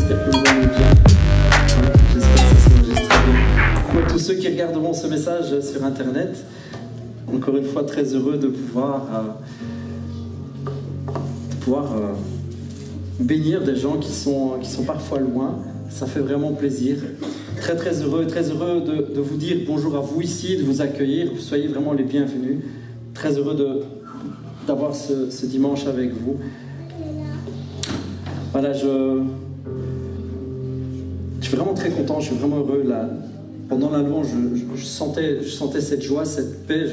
J'espère que vous allez bien. J'espère que ça s'enregistre bien. Pour tous ceux qui regarderont ce message sur Internet, encore une fois très heureux de pouvoir bénir des gens qui sont parfois loin. Ça fait vraiment plaisir. Très heureux de vous dire bonjour à vous ici, de vous accueillir. Vous soyez vraiment les bienvenus. Très heureux d'avoir ce dimanche avec vous. Voilà, je suis vraiment très content, je suis vraiment heureux. Là, pendant la louange, je sentais cette joie, cette paix.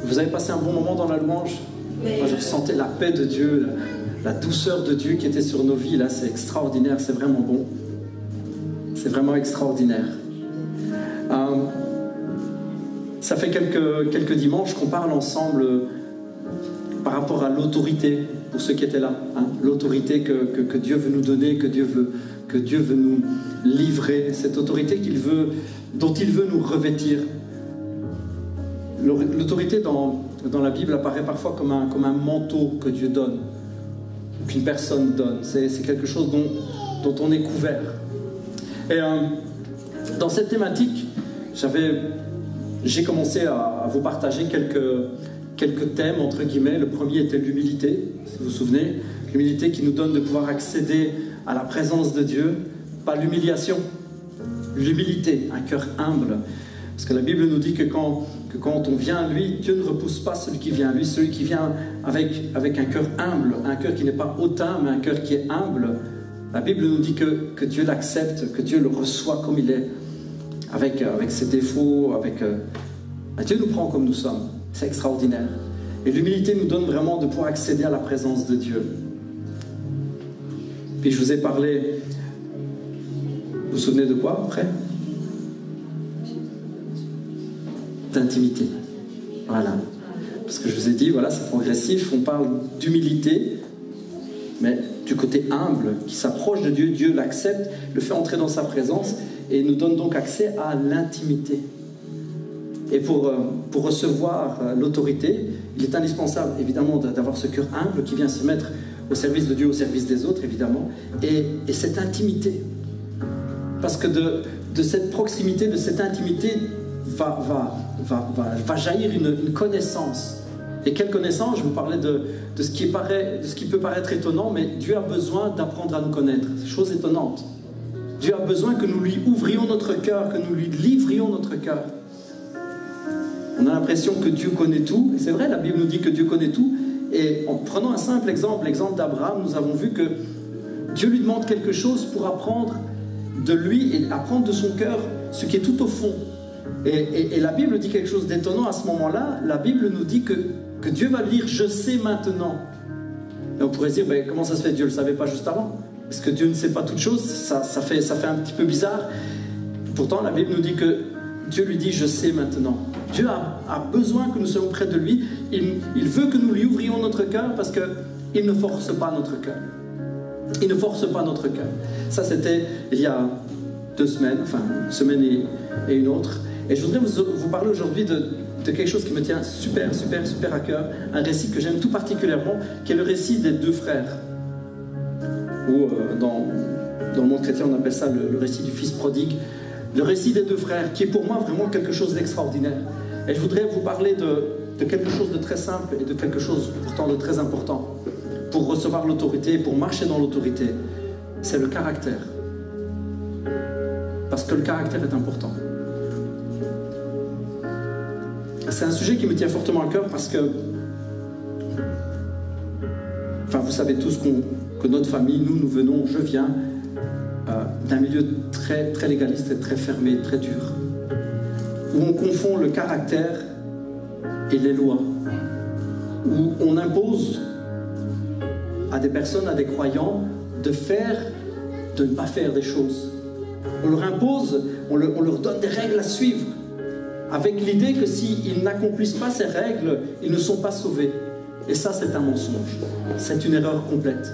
Vous avez passé un bon moment dans la louange? Moi, je ressentais la paix de Dieu, la douceur de Dieu qui était sur nos vies. Là, c'est extraordinaire, c'est vraiment bon. C'est vraiment extraordinaire. Ça fait quelques dimanches qu'on parle ensemble par rapport à l'autorité, pour ceux qui étaient là. Hein, l'autorité que Dieu veut nous donner, que Dieu veut nous livrer, cette autorité dont il veut nous revêtir. L'autorité dans la Bible apparaît parfois comme un manteau que Dieu donne, qu'une personne donne. C'est quelque chose dont on est couvert. Et dans cette thématique, j'ai commencé à vous partager quelques thèmes, entre guillemets. Le premier était l'humilité, si vous vous souvenez. L'humilité qui nous donne de pouvoir accéder à la présence de Dieu. Pas l'humiliation, l'humilité, un cœur humble. Parce que la Bible nous dit que quand on vient à lui, Dieu ne repousse pas celui qui vient à lui, celui qui vient avec un cœur humble, un cœur qui n'est pas hautain, mais un cœur qui est humble. La Bible nous dit que Dieu l'accepte, que Dieu le reçoit comme il est, avec ses défauts, Dieu nous prend comme nous sommes. C'est extraordinaire. Et l'humilité nous donne vraiment de pouvoir accéder à la présence de Dieu. Puis je vous ai parlé, vous vous souvenez de quoi après? D'intimité. Voilà. Parce que je vous ai dit, voilà, c'est progressif, on parle d'humilité, mais du côté humble, qui s'approche de Dieu, Dieu l'accepte, le fait entrer dans sa présence et nous donne donc accès à l'intimité. Et pour recevoir l'autorité, il est indispensable évidemment d'avoir ce cœur humble qui vient se mettre au service de Dieu, au service des autres évidemment, et cette intimité. Parce que de cette proximité, de cette intimité va jaillir une connaissance. Et quelle connaissance? Je vous parlais de ce qui peut paraître étonnant, mais Dieu a besoin d'apprendre à nous connaître. C'est chose étonnante. Dieu a besoin que nous lui ouvrions notre cœur, que nous lui livrions notre cœur. On a l'impression que Dieu connaît tout, et c'est vrai, la Bible nous dit que Dieu connaît tout, et en prenant un simple exemple, l'exemple d'Abraham, nous avons vu que Dieu lui demande quelque chose pour apprendre de lui et apprendre de son cœur ce qui est tout au fond. Et la Bible dit quelque chose d'étonnant à ce moment-là. La Bible nous dit que Dieu va dire « je sais maintenant ». Et on pourrait se dire ben, comment ça se fait, Dieu ne le savait pas juste avant? Est-ce que Dieu ne sait pas toutes choses? Ça fait un petit peu bizarre. Pourtant la Bible nous dit que Dieu lui dit « je sais maintenant ». Dieu a besoin que nous soyons près de lui. Il veut que nous lui ouvrions notre cœur parce qu'il ne force pas notre cœur. Il ne force pas notre cœur. Ça c'était il y a 2 semaines, enfin une semaine et une autre. Et je voudrais vous parler aujourd'hui de quelque chose qui me tient super à cœur, un récit que j'aime tout particulièrement, qui est le récit des 2 frères. Ou dans le monde chrétien on appelle ça le récit du fils prodigue. Le récit des 2 frères, qui est pour moi vraiment quelque chose d'extraordinaire. Et je voudrais vous parler de quelque chose de très simple et de quelque chose pourtant de très important pour recevoir l'autorité et pour marcher dans l'autorité. C'est le caractère. Parce que le caractère est important. C'est un sujet qui me tient fortement à cœur parce que, enfin, vous savez tous que notre famille, nous venons, je viens d'un milieu très légaliste et très fermé, très dur, où on confond le caractère et les lois, où on impose à des personnes, à des croyants, de ne pas faire des choses. On leur impose, on leur donne des règles à suivre, avec l'idée que s'ils n'accomplissent pas ces règles, ils ne sont pas sauvés. Et ça, c'est un mensonge. C'est une erreur complète.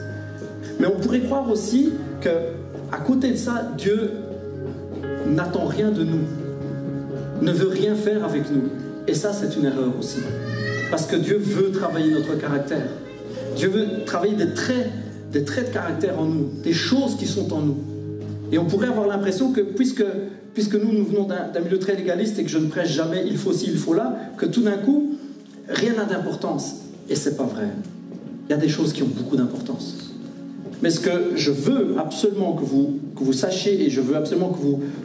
Mais on pourrait croire aussi qu'à côté de ça, Dieu n'attend rien de nous, ne veut rien faire avec nous. Et ça, c'est une erreur aussi. Parce que Dieu veut travailler notre caractère. Dieu veut travailler des traits des traits de caractère en nous, des choses qui sont en nous. Et on pourrait avoir l'impression que puisque nous venons d'un milieu très légaliste et que je ne prêche jamais il faut ci, il faut là, que tout d'un coup, rien n'a d'importance. Et ce n'est pas vrai. Il y a des choses qui ont beaucoup d'importance. Mais ce que je veux absolument que vous sachiez, et je veux absolument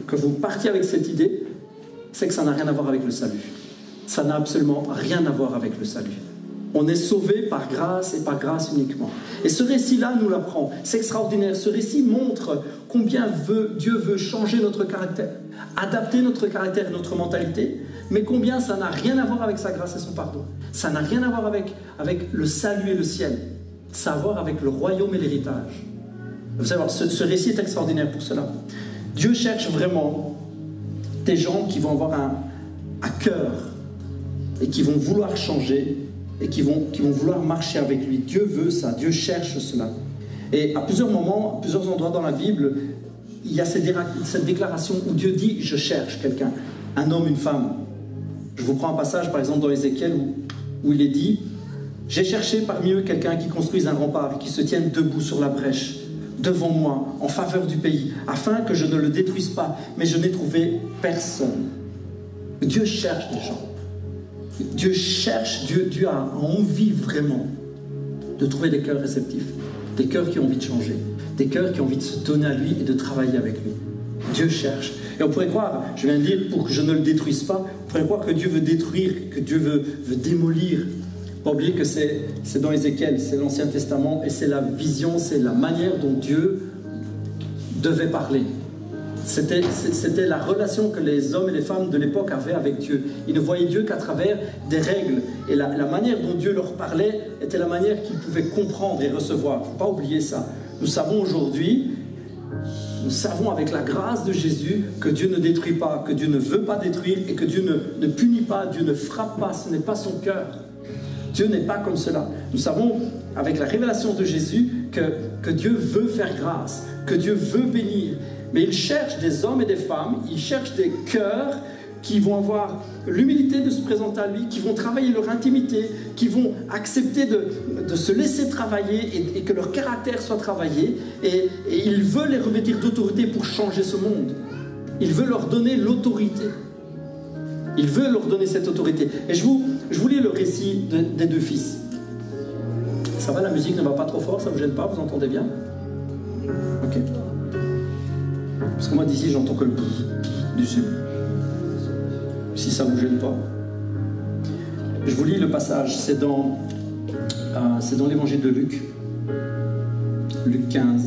que vous partiez avec cette idée, c'est que ça n'a rien à voir avec le salut. Ça n'a absolument rien à voir avec le salut. On est sauvé par grâce et par grâce uniquement. Et ce récit-là nous l'apprend. C'est extraordinaire. Ce récit montre combien Dieu veut changer notre caractère, adapter notre caractère et notre mentalité, mais combien ça n'a rien à voir avec sa grâce et son pardon. Ça n'a rien à voir avec le salut et le ciel. Ça a à voir avec le royaume et l'héritage. Vous savez, ce récit est extraordinaire pour cela. Dieu cherche vraiment des gens qui vont avoir un cœur et qui vont vouloir changer et qui vont vouloir marcher avec lui. Dieu veut ça, Dieu cherche cela. Et à plusieurs moments, à plusieurs endroits dans la Bible, il y a cette déclaration où Dieu dit « je cherche quelqu'un », un homme, une femme. Je vous prends un passage par exemple dans Ézéchiel où il est dit « j'ai cherché parmi eux quelqu'un qui construise un rempart et qui se tienne debout sur la brèche, devant moi, en faveur du pays, afin que je ne le détruise pas, mais je n'ai trouvé personne. » Dieu cherche des gens. Dieu cherche, Dieu a envie vraiment de trouver des cœurs réceptifs, des cœurs qui ont envie de changer, des cœurs qui ont envie de se donner à lui et de travailler avec lui. Dieu cherche. Et on pourrait croire, je viens de dire, pour que je ne le détruise pas, on pourrait croire que Dieu veut détruire, que Dieu veut démolir. Pas oublier que c'est dans Ézéchiel, c'est l'Ancien Testament, et c'est la vision, c'est la manière dont Dieu devait parler. C'était la relation que les hommes et les femmes de l'époque avaient avec Dieu. Ils ne voyaient Dieu qu'à travers des règles. Et la manière dont Dieu leur parlait était la manière qu'ils pouvaient comprendre et recevoir. Il ne faut pas oublier ça. Nous savons aujourd'hui, nous savons avec la grâce de Jésus que Dieu ne détruit pas, que Dieu ne veut pas détruire et que Dieu ne punit pas, Dieu ne frappe pas, ce n'est pas son cœur. Dieu n'est pas comme cela. Nous savons avec la révélation de Jésus que Dieu veut faire grâce, que Dieu veut bénir. Mais il cherche des hommes et des femmes, il cherche des cœurs qui vont avoir l'humilité de se présenter à lui, qui vont travailler leur intimité, qui vont accepter de se laisser travailler et que leur caractère soit travaillé. Et il veut les revêtir d'autorité pour changer ce monde. Il veut leur donner l'autorité. Il veut leur donner cette autorité. Et je vous lis le récit des deux fils. Ça va, la musique ne va pas trop fort, ça ne vous gêne pas, vous entendez bien? Ok. Parce que moi d'ici j'entends que le du sud. Si ça ne vous gêne pas. Je vous lis le passage, c'est dans l'évangile de Luc. Luc 15.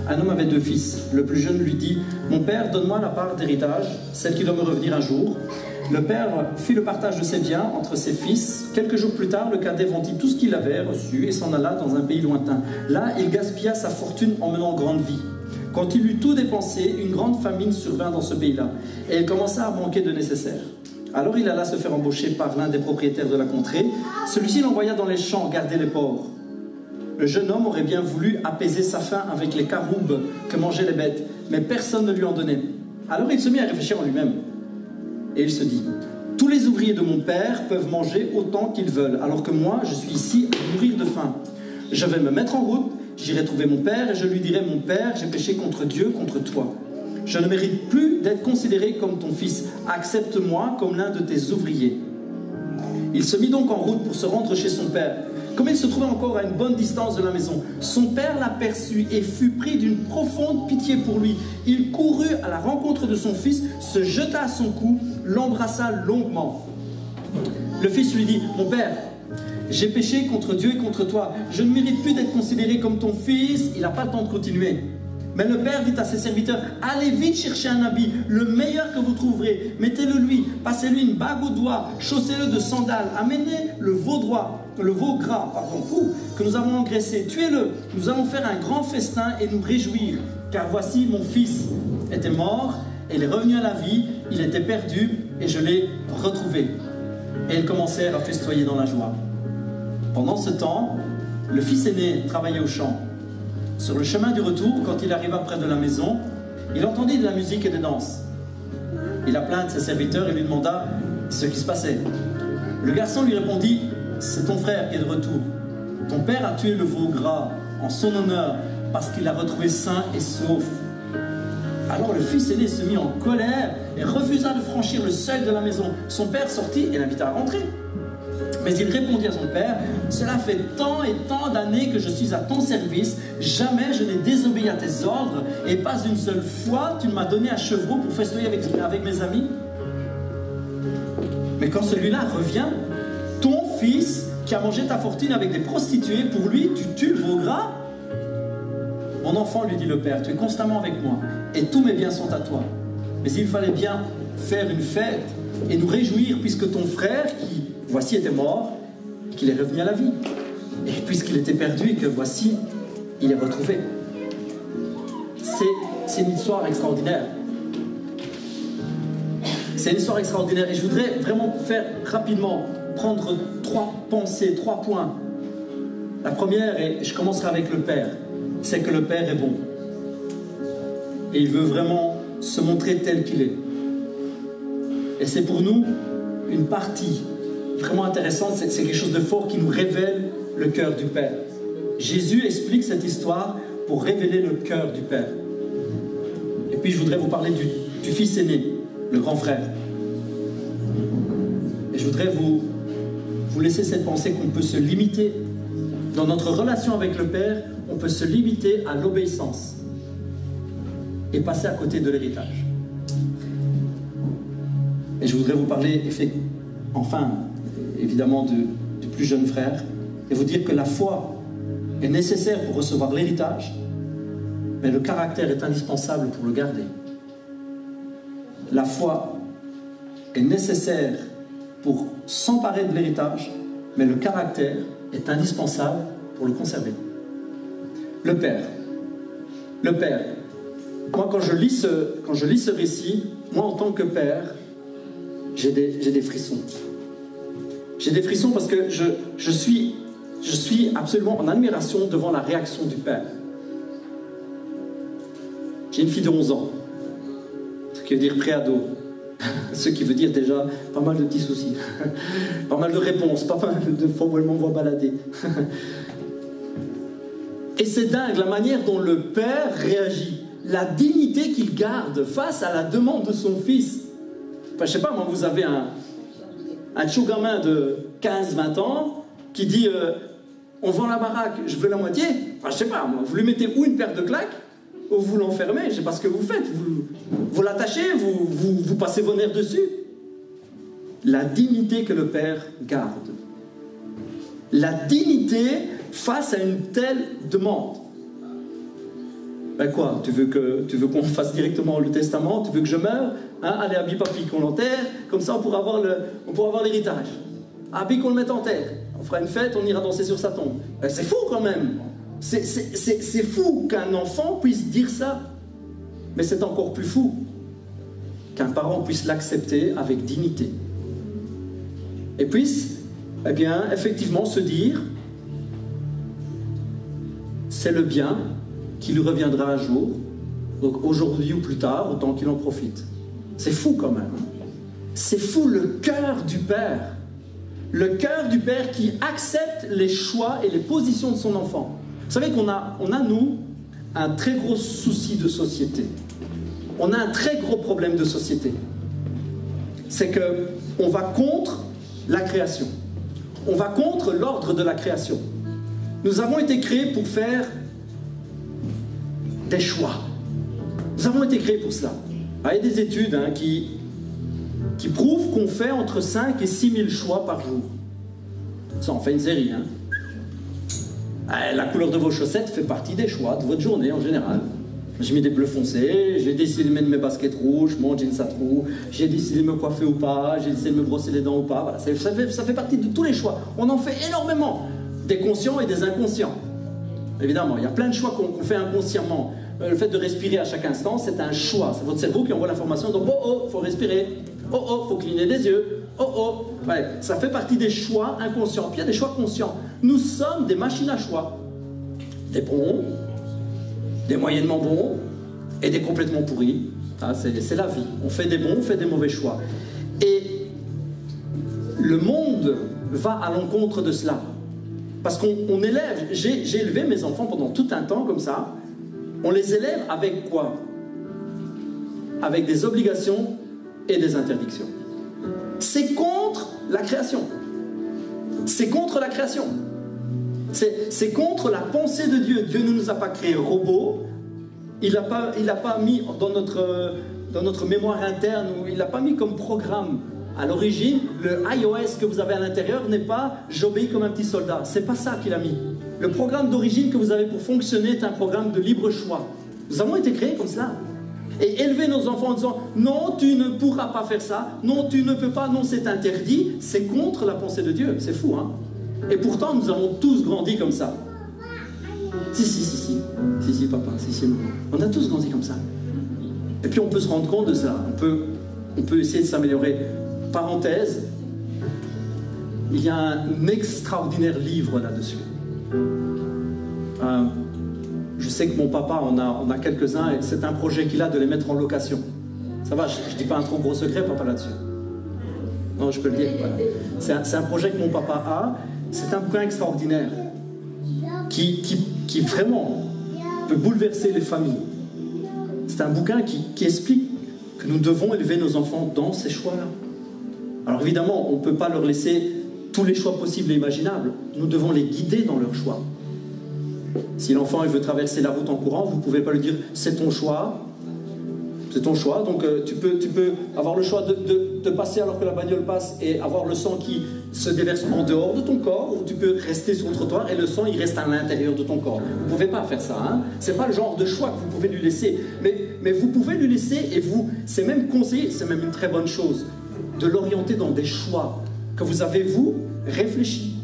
Un homme avait deux fils. Le plus jeune lui dit « Mon père, donne-moi la part d'héritage, celle qui doit me revenir un jour. » Le père fit le partage de ses biens entre ses fils. Quelques jours plus tard, le cadet vendit tout ce qu'il avait reçu et s'en alla dans un pays lointain. Là, il gaspilla sa fortune en menant grande vie. Quand il eut tout dépensé, une grande famine survint dans ce pays-là, et il commença à manquer de nécessaire. Alors il alla se faire embaucher par l'un des propriétaires de la contrée. Celui-ci l'envoya dans les champs garder les porcs. Le jeune homme aurait bien voulu apaiser sa faim avec les caroubes que mangeaient les bêtes, mais personne ne lui en donnait. Alors il se mit à réfléchir en lui-même. Et il se dit, tous les ouvriers de mon père peuvent manger autant qu'ils veulent, alors que moi, je suis ici à mourir de faim. Je vais me mettre en route, j'irai trouver mon père et je lui dirai, mon père, j'ai péché contre Dieu, contre toi. Je ne mérite plus d'être considéré comme ton fils. Accepte-moi comme l'un de tes ouvriers. Il se mit donc en route pour se rendre chez son père. Comme il se trouvait encore à une bonne distance de la maison, son père l'aperçut et fut pris d'une profonde pitié pour lui. Il courut à la rencontre de son fils, se jeta à son cou, l'embrassa longuement. Le fils lui dit, « Mon père, j'ai péché contre Dieu et contre toi. Je ne mérite plus d'être considéré comme ton fils. » Il n'a pas le temps de continuer. Mais le père dit à ses serviteurs, « Allez vite chercher un habit, le meilleur que vous trouverez. Mettez-le lui, passez-lui une bague au doigt, chaussez-le de sandales, amenez le veau gras, que nous avons engraissé. Tuez-le, nous allons faire un grand festin et nous réjouir. Car voici, mon fils était mort, et il est revenu à la vie, il était perdu, et je l'ai retrouvé. » Et ils commencèrent à festoyer dans la joie. Pendant ce temps, le fils aîné travaillait au champ. Sur le chemin du retour, quand il arriva près de la maison, il entendit de la musique et des danses. Il appela un de ses serviteurs et lui demanda ce qui se passait. Le garçon lui répondit, « C'est ton frère qui est de retour. ton père a tué le veau gras en son honneur parce qu'il l'a retrouvé sain et sauf. » Alors le fils aîné se mit en colère et refusa de franchir le seuil de la maison. Son père sortit et l'invita à rentrer. Mais il répondit à son père, « Cela fait tant et tant d'années que je suis à ton service, jamais je n'ai désobéi à tes ordres, et pas une seule fois tu ne m'as donné un chevreau pour festoyer avec mes amis. Mais quand celui-là revient, ton fils qui a mangé ta fortune avec des prostituées, pour lui tu tues le veau gras? Mon enfant, lui dit le père, tu es constamment avec moi, et tous mes biens sont à toi. Mais il fallait bien faire une fête et nous réjouir, puisque ton frère, qui, voici, était mort, qu'il est revenu à la vie. Et puisqu'il était perdu et que, voici, il est retrouvé. » C'est une histoire extraordinaire. C'est une histoire extraordinaire. Et je voudrais vraiment faire rapidement, prendre 3 pensées, 3 points. La première, et je commencerai avec le Père, c'est que le Père est bon. Et il veut vraiment se montrer tel qu'il est. Et c'est pour nous une partie vraiment intéressante, c'est quelque chose de fort qui nous révèle le cœur du Père. Jésus explique cette histoire pour révéler le cœur du Père. Et puis je voudrais vous parler du fils aîné, le grand frère. Et je voudrais vous laisser cette pensée qu'on peut se limiter. Dans notre relation avec le Père, on peut se limiter à l'obéissance et passer à côté de l'héritage. Et je voudrais vous parler, enfin, évidemment, du plus jeune frère, et vous dire que la foi est nécessaire pour recevoir l'héritage, mais le caractère est indispensable pour le garder. La foi est nécessaire pour s'emparer de l'héritage, mais le caractère est indispensable pour le conserver. Le Père. Le Père. Moi, quand je lis ce récit, moi, en tant que père, j'ai des frissons. J'ai des frissons parce que je suis absolument en admiration devant la réaction du Père. J'ai une fille de 11 ans, ce qui veut dire pré-ado, ce qui veut dire déjà pas mal de petits soucis, pas mal de réponses, pas mal de fois où elle m'envoie balader. Et c'est dingue la manière dont le Père réagit, la dignité qu'il garde face à la demande de son fils. Enfin, je sais pas, moi, vous avez un chou gamin de 15-20 ans qui dit on vend la baraque, je veux la moitié. Enfin, je sais pas, moi, vous lui mettez ou une paire de claques, ou vous l'enfermez, je sais pas ce que vous faites. Vous l'attachez, vous passez vos nerfs dessus. La dignité que le Père garde. La dignité face à une telle demande. Ben quoi, tu veux qu'on fasse directement le testament? Tu veux que je meure? Hein, allez, habille papy, qu'on l'enterre, comme ça on pourra avoir l'héritage. Habille qu'on le mette en terre. On fera une fête, on ira danser sur sa tombe. Ben, c'est fou quand même. C'est fou qu'un enfant puisse dire ça. Mais c'est encore plus fou qu'un parent puisse l'accepter avec dignité. Et puisse, eh bien, effectivement se dire, c'est le bien qui lui reviendra un jour, donc aujourd'hui ou plus tard, autant qu'il en profite. C'est fou quand même. C'est fou le cœur du Père. Le cœur du Père qui accepte les choix et les positions de son enfant. Vous savez qu'on a, nous, un très gros souci de société. On a un très gros problème de société. C'est qu'on va contre la création. On va contre l'ordre de la création. Nous avons été créés pour faire des choix. Nous avons été créés pour cela. Il y a des études qui prouvent qu'on fait entre 5 et 6 000 choix par jour. Ça en fait une série. Hein. La couleur de vos chaussettes fait partie des choix de votre journée en général. J'ai mis des bleus foncés, j'ai décidé de mettre mes baskets rouges, mon jeans à trous, j'ai décidé de me coiffer ou pas, j'ai décidé de me brosser les dents ou pas. Voilà, ça fait partie de tous les choix. On en fait énormément, des conscients et des inconscients. Évidemment, il y a plein de choix qu'on fait inconsciemment. Le fait de respirer à chaque instant, c'est un choix. C'est votre cerveau qui envoie l'information, donc oh, faut respirer. Oh, faut cligner les yeux. Oh. Ouais, ça fait partie des choix inconscients. Puis il y a des choix conscients. Nous sommes des machines à choix. Des bons, des moyennement bons et des complètement pourris. Ah, c'est la vie. On fait des bons, on fait des mauvais choix. Et le monde va à l'encontre de cela. Parce qu'on élève, j'ai élevé mes enfants pendant tout un temps comme ça, on les élève avec quoi? Avec des obligations et des interdictions. C'est contre la création. C'est contre la création. C'est contre la pensée de Dieu. Dieu ne nous a pas créés robots. Il n'a pas mis dans notre mémoire interne, il n'a pas mis comme programme. À l'origine, le iOS que vous avez à l'intérieur n'est pas « j'obéis comme un petit soldat ». Ce n'est pas ça qu'il a mis. Le programme d'origine que vous avez pour fonctionner est un programme de libre choix. Nous avons été créés comme cela. Et élever nos enfants en disant « non, tu ne pourras pas faire ça, non, tu ne peux pas, non, c'est interdit », c'est contre la pensée de Dieu. C'est fou, hein? Et pourtant, nous avons tous grandi comme ça. Si, papa, si, maman. On a tous grandi comme ça. Et puis on peut se rendre compte de ça. On peut essayer de s'améliorer. Parenthèse, il y a un extraordinaire livre là-dessus. Je sais que mon papa, on a quelques-uns, et c'est un projet qu'il a de les mettre en location. Ça va, je ne dis pas un trop gros secret, papa, là-dessus. Non, je peux le dire. Voilà. C'est un projet que mon papa a. C'est un bouquin extraordinaire qui vraiment peut bouleverser les familles. C'est un bouquin qui explique que nous devons élever nos enfants dans ces choix-là. Alors évidemment, on ne peut pas leur laisser tous les choix possibles et imaginables. Nous devons les guider dans leurs choix. Si l'enfant veut traverser la route en courant, vous ne pouvez pas lui dire « c'est ton choix ». C'est ton choix, donc tu peux avoir le choix de passer alors que la bagnole passe et avoir le sang qui se déverse en dehors de ton corps, ou tu peux rester sur le trottoir et le sang il reste à l'intérieur de ton corps. Vous ne pouvez pas faire ça, hein? Ce n'est pas le genre de choix que vous pouvez lui laisser, mais vous pouvez lui laisser, et c'est même conseillé, c'est même une très bonne chose, de l'orienter dans des choix que vous avez, vous, réfléchis.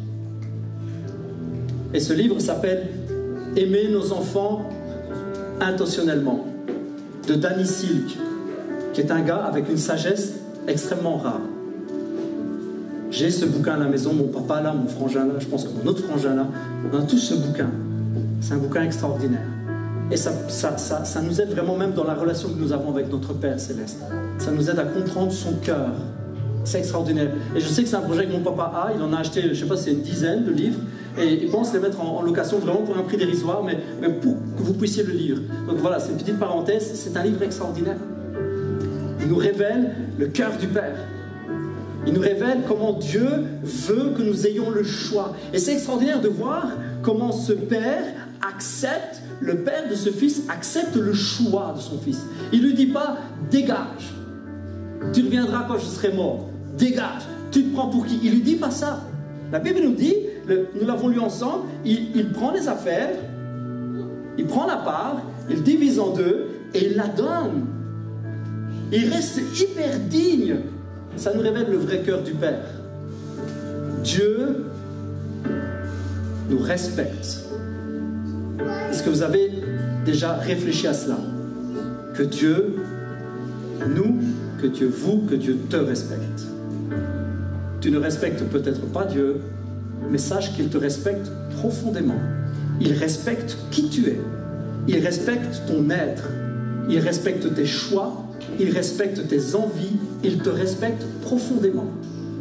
Et ce livre s'appelle « Aimer nos enfants intentionnellement » de Danny Silk, qui est un gars avec une sagesse extrêmement rare. J'ai ce bouquin à la maison, mon papa là, mon frangin là, je pense que mon autre frangin là, on a tous ce bouquin. C'est un bouquin extraordinaire. Et ça nous aide vraiment même dans la relation que nous avons avec notre Père Céleste. Ça nous aide à comprendre son cœur. C'est extraordinaire. Et je sais que c'est un projet que mon papa a, il en a acheté, je ne sais pas, c'est une dizaine de livres, et il pense les mettre en location vraiment pour un prix dérisoire, mais pour que vous puissiez le lire. Donc voilà, c'est une petite parenthèse, c'est un livre extraordinaire. Il nous révèle le cœur du Père. Il nous révèle comment Dieu veut que nous ayons le choix. Et c'est extraordinaire de voir comment ce Père accepte, le Père de ce Fils accepte le choix de son Fils. Il ne lui dit pas « dégage, tu reviendras quand je serai mort, dégage, tu te prends pour qui ?» Il ne lui dit pas ça. La Bible nous dit, nous l'avons lu ensemble, il prend les affaires, il prend la part, il divise en deux et il la donne. Il reste hyper digne. Ça nous révèle le vrai cœur du Père. Dieu nous respecte. Est-ce que vous avez déjà réfléchi à cela? Que Dieu nous, que Dieu vous, que Dieu te respecte. Tu ne respectes peut-être pas Dieu, mais sache qu'il te respecte profondément. Il respecte qui tu es. Il respecte ton être. Il respecte tes choix. Il respecte tes envies. Il te respecte profondément.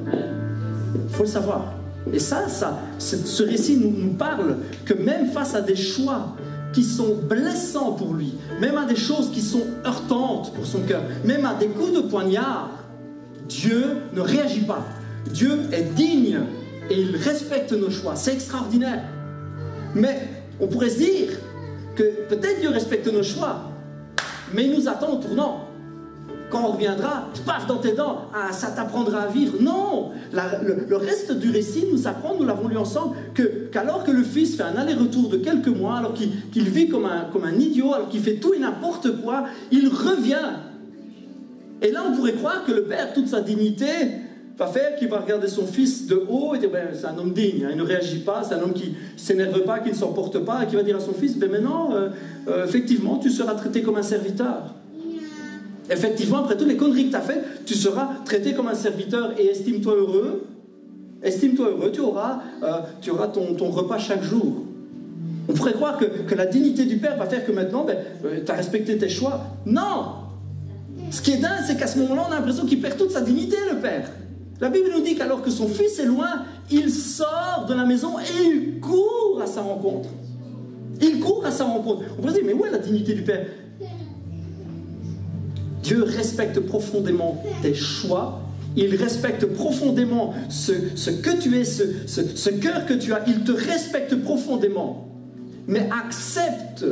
Il faut le savoir. Et ce récit nous parle que même face à des choix qui sont blessants pour lui, même à des choses qui sont heurtantes pour son cœur, même à des coups de poignard, Dieu ne réagit pas. Dieu est digne et il respecte nos choix. C'est extraordinaire. Mais on pourrait se dire que peut-être Dieu respecte nos choix, mais il nous attend au tournant. Quand on reviendra, paf dans tes dents, ah, ça t'apprendra à vivre. Non, le reste du récit nous apprend, nous l'avons lu ensemble, qu'alors que le fils fait un aller-retour de quelques mois, alors qu'il vit comme un idiot, alors qu'il fait tout et n'importe quoi, il revient. Et là, on pourrait croire que le père, toute sa dignité, va faire qu'il va regarder son fils de haut et dire ben, c'est un homme digne, hein, il ne réagit pas, c'est un homme qui ne s'énerve pas, qui ne s'emporte pas, et qui va dire à son fils ben maintenant, effectivement, tu seras traité comme un serviteur. Effectivement, après toutes les conneries que tu as faites, tu seras traité comme un serviteur et estime-toi heureux. Estime-toi heureux, tu auras ton repas chaque jour. On pourrait croire que la dignité du Père va faire que maintenant, tu as respecté tes choix. Non! Ce qui est dingue, c'est qu'à ce moment-là, on a l'impression qu'il perd toute sa dignité, le Père. La Bible nous dit qu'alors que son fils est loin, il sort de la maison et il court à sa rencontre. Il court à sa rencontre. On pourrait se dire, mais où est la dignité du Père? Dieu respecte profondément tes choix. Il respecte profondément ce que tu es, ce cœur que tu as. Il te respecte profondément. Mais accepte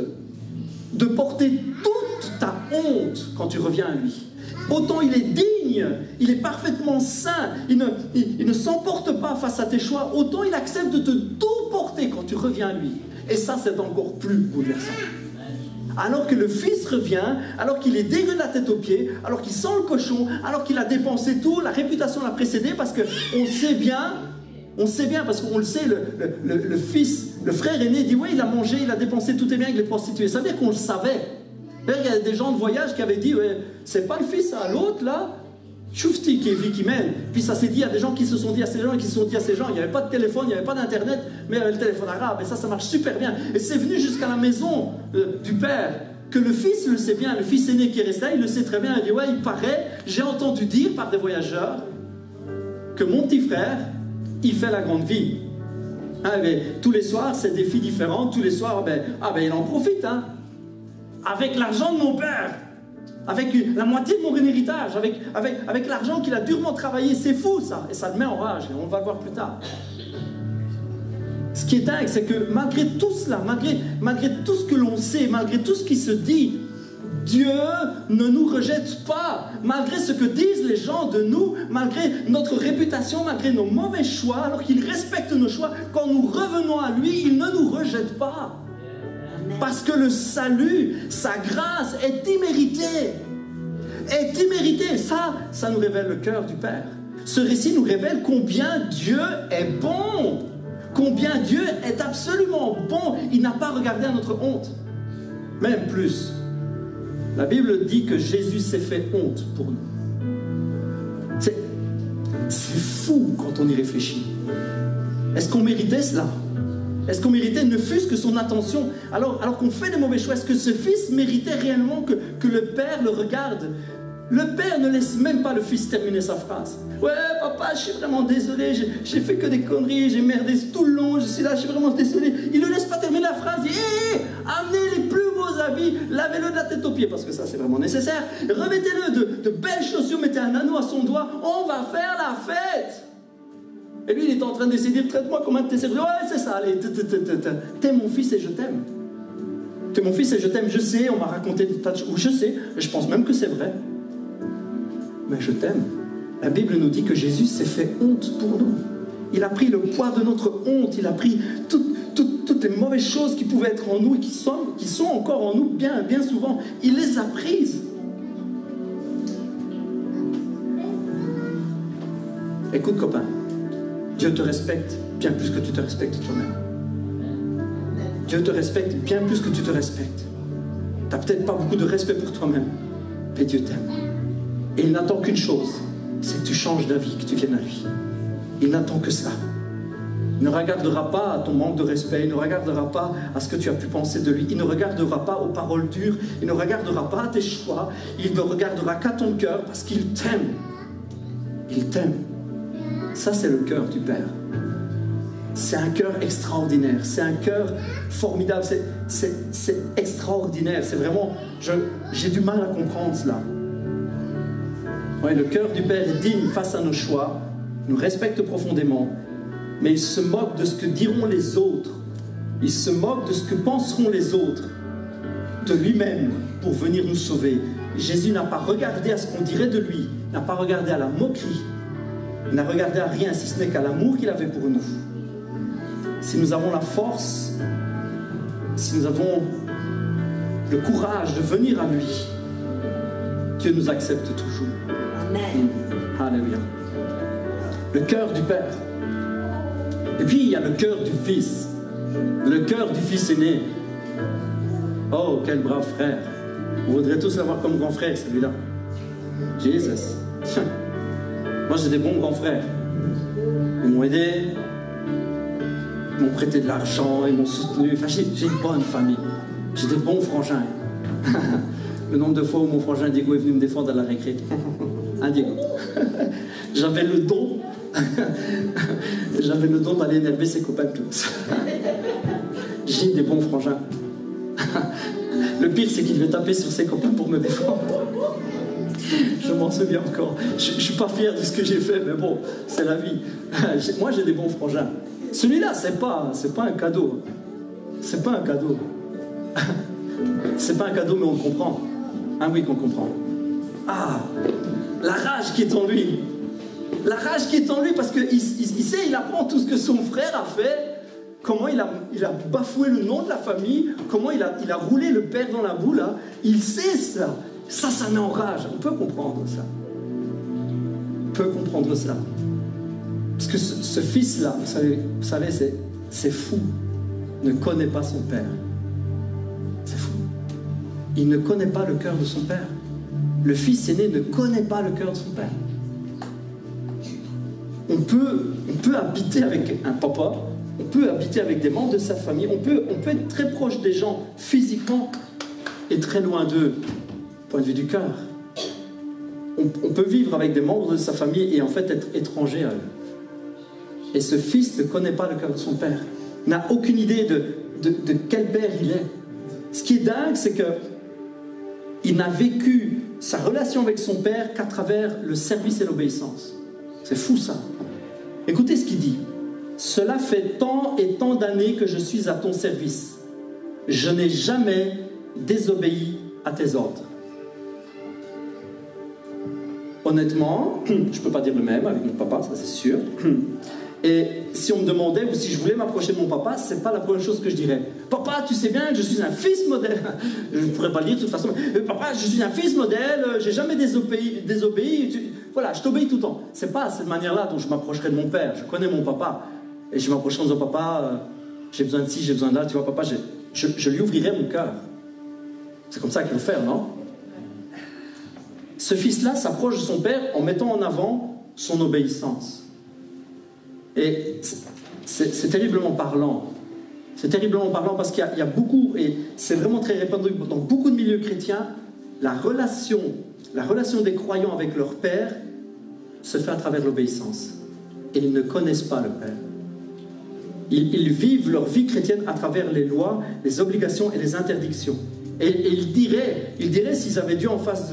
de porter toute ta honte quand tu reviens à lui. Autant il est digne, il est parfaitement saint, il ne s'emporte pas face à tes choix, autant il accepte de te tout porter quand tu reviens à lui. Et ça, c'est encore plus bouleversant. Alors que le fils revient, alors qu'il est dégueu de la tête aux pieds, alors qu'il sent le cochon, alors qu'il a dépensé tout, la réputation l'a précédé, parce qu'on sait bien, parce qu'on le sait, le fils, le frère aîné dit, oui, il a mangé, il a dépensé tout est bien avec les prostituées. Ça veut dire qu'on le savait. Il y a des gens de voyage qui avaient dit, ouais, c'est pas le fils à l'autre là, choufti qui est vie qui mène. Puis ça s'est dit à des gens qui se sont dit à ces gens et qui se sont dit à ces gens, il n'y avait pas de téléphone, il n'y avait pas d'internet, mais il y avait le téléphone arabe, et ça marche super bien. Et c'est venu jusqu'à la maison du père, que le fils le sait bien, le fils aîné qui est resté là, il le sait très bien, il dit, ouais, il paraît, j'ai entendu dire par des voyageurs, que mon petit frère, il fait la grande vie. Hein, mais, tous les soirs, c'est des filles différentes, tous les soirs, il en profite, hein. Avec l'argent de mon père, avec la moitié de mon héritage, avec l'argent qu'il a durement travaillé, c'est fou ça, et ça le met en rage, et on va le voir plus tard. Ce qui est dingue, c'est que malgré tout cela, malgré tout ce que l'on sait, malgré tout ce qui se dit, Dieu ne nous rejette pas, malgré ce que disent les gens de nous, malgré notre réputation, malgré nos mauvais choix, alors qu'il respecte nos choix, quand nous revenons à lui, il ne nous rejette pas. Parce que le salut, sa grâce est immérité. Est immérité. Ça nous révèle le cœur du Père. Ce récit nous révèle combien Dieu est bon. Combien Dieu est absolument bon. Il n'a pas regardé à notre honte. Même plus. La Bible dit que Jésus s'est fait honte pour nous. C'est fou quand on y réfléchit. Est-ce qu'on méritait cela? Est-ce qu'on méritait ne fût-ce que son attention alors qu'on fait des mauvais choix? Est-ce que ce fils méritait réellement que le père le regarde? Le père ne laisse même pas le fils terminer sa phrase. Ouais, papa, je suis vraiment désolé, j'ai fait que des conneries, j'ai merdé tout le long, je suis là, je suis vraiment désolé. Il ne laisse pas terminer la phrase. Il dit, hé, amenez les plus beaux habits, lavez-le de la tête aux pieds, parce que ça c'est vraiment nécessaire. Remettez-le de belles chaussures, mettez un anneau à son doigt, on va faire la fête. Et lui, il est en train d'essayer de dire, traite-moi comme un de tes serviteurs. Ouais, c'est ça, allez, t'es mon fils et je t'aime. T'es mon fils et je t'aime, je sais, on m'a raconté des tas de choses, je sais, je pense même que c'est vrai. Mais je t'aime. La Bible nous dit que Jésus s'est fait honte pour nous. Il a pris le poids de notre honte, il a pris toutes les mauvaises choses qui pouvaient être en nous et qui sont encore en nous bien souvent. Il les a prises. Écoute, copain. Dieu te respecte bien plus que tu te respectes toi-même. Dieu te respecte bien plus que tu te respectes. Tu n'as peut-être pas beaucoup de respect pour toi-même, mais Dieu t'aime. Et il n'attend qu'une chose, c'est que tu changes d'avis, que tu viennes à lui. Il n'attend que ça. Il ne regardera pas à ton manque de respect, il ne regardera pas à ce que tu as pu penser de lui, il ne regardera pas aux paroles dures, il ne regardera pas à tes choix, il ne regardera qu'à ton cœur parce qu'il t'aime. Il t'aime. Ça, c'est le cœur du Père. C'est un cœur extraordinaire. C'est un cœur formidable. C'est extraordinaire. C'est vraiment... J'ai du mal à comprendre cela. Ouais, le cœur du Père est digne face à nos choix. Il nous respecte profondément. Mais il se moque de ce que diront les autres. Il se moque de ce que penseront les autres de lui-même pour venir nous sauver. Jésus n'a pas regardé à ce qu'on dirait de lui. Il n'a pas regardé à la moquerie. Il n'a regardé à rien, si ce n'est qu'à l'amour qu'il avait pour nous. Si nous avons la force, si nous avons le courage de venir à lui, Dieu nous accepte toujours. Amen. Alléluia. Le cœur du Père. Et puis il y a le cœur du Fils. Le cœur du Fils aîné. Oh, quel brave frère. On voudrait tous l'avoir comme grand frère, celui-là. Jésus. Moi, j'ai des bons grands frères. Ils m'ont aidé, ils m'ont prêté de l'argent, ils m'ont soutenu. Enfin, j'ai une bonne famille. J'ai des bons frangins. Le nombre de fois où mon frangin Diego est venu me défendre à la récré. Hein, Diego? J'avais le don d'aller énerver ses copains de classe. J'ai des bons frangins. Le pire, c'est qu'il devait taper sur ses copains pour me défendre. Je m'en souviens encore. Je ne suis pas fier de ce que j'ai fait, mais bon, c'est la vie. Moi, j'ai des bons frangins. Celui-là, c'est pas un cadeau. C'est pas un cadeau. C'est pas un cadeau, mais on le comprend. Ah oui, qu'on comprend. Ah, la rage qui est en lui. La rage qui est en lui, parce qu'il sait, il apprend tout ce que son frère a fait. Comment il a bafoué le nom de la famille, comment il a roulé le père dans la boue, là. Il sait ça. Ça met en rage. On peut comprendre ça. On peut comprendre ça. Parce que ce fils-là, vous savez, c'est fou. Ne connaît pas son père. C'est fou. Il ne connaît pas le cœur de son père. Le fils aîné ne connaît pas le cœur de son père. On peut habiter avec un papa, on peut habiter avec des membres de sa famille, on peut être très proche des gens physiquement et très loin d'eux, point de vue du cœur. On peut vivre avec des membres de sa famille et en fait être étranger à eux. Et ce fils ne connaît pas le cœur de son père, n'a aucune idée de quel père il est. Ce qui est dingue, c'est qu'il n'a vécu sa relation avec son père qu'à travers le service et l'obéissance. C'est fou ça. Écoutez ce qu'il dit. « Cela fait tant et tant d'années que je suis à ton service. Je n'ai jamais désobéi à tes ordres. » Honnêtement, je ne peux pas dire le même avec mon papa, ça c'est sûr. Et si on me demandait, ou si je voulais m'approcher de mon papa, ce n'est pas la première chose que je dirais. « Papa, tu sais bien que je suis un fils modèle. » Je ne pourrais pas le dire de toute façon. « Papa, je suis un fils modèle, j'ai jamais désobéi. Voilà, je t'obéis tout le temps. » Ce n'est pas cette manière-là dont je m'approcherai de mon père. Je connais mon papa. Et je m'approcherai en disant, papa, j'ai besoin de ci, j'ai besoin de là. Tu vois, papa, je lui ouvrirai mon cœur. C'est comme ça qu'il faut faire, non? Ce fils-là s'approche de son père en mettant en avant son obéissance. Et c'est terriblement parlant. C'est terriblement parlant parce qu'il y a beaucoup, et c'est vraiment très répandu dans beaucoup de milieux chrétiens, la relation des croyants avec leur père se fait à travers l'obéissance. Et ils ne connaissent pas le père. Ils vivent leur vie chrétienne à travers les lois, les obligations et les interdictions. Et ils diraient s'ils avaient Dieu en face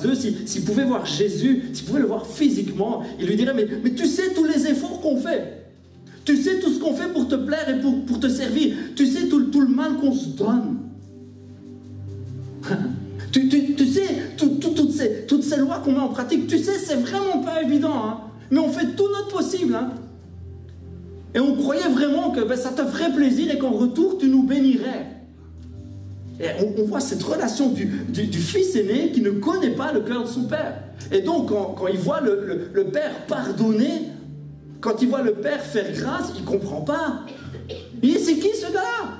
d'eux, s'ils pouvaient voir Jésus, s'ils pouvaient le voir physiquement, ils lui diraient, mais tu sais tous les efforts qu'on fait. Tu sais tout ce qu'on fait pour te plaire et pour te servir. Tu sais tout le mal qu'on se donne. Tu sais toutes ces lois qu'on met en pratique. Tu sais, c'est vraiment pas évident. Hein. Mais on fait tout notre possible. Hein. Et on croyait vraiment que ça te ferait plaisir et qu'en retour, tu nous bénirais. Et on voit cette relation du fils aîné qui ne connaît pas le cœur de son père. Et donc, quand il voit le père pardonner, quand il voit le père faire grâce, il ne comprend pas. Il dit, c'est qui ce gars-là?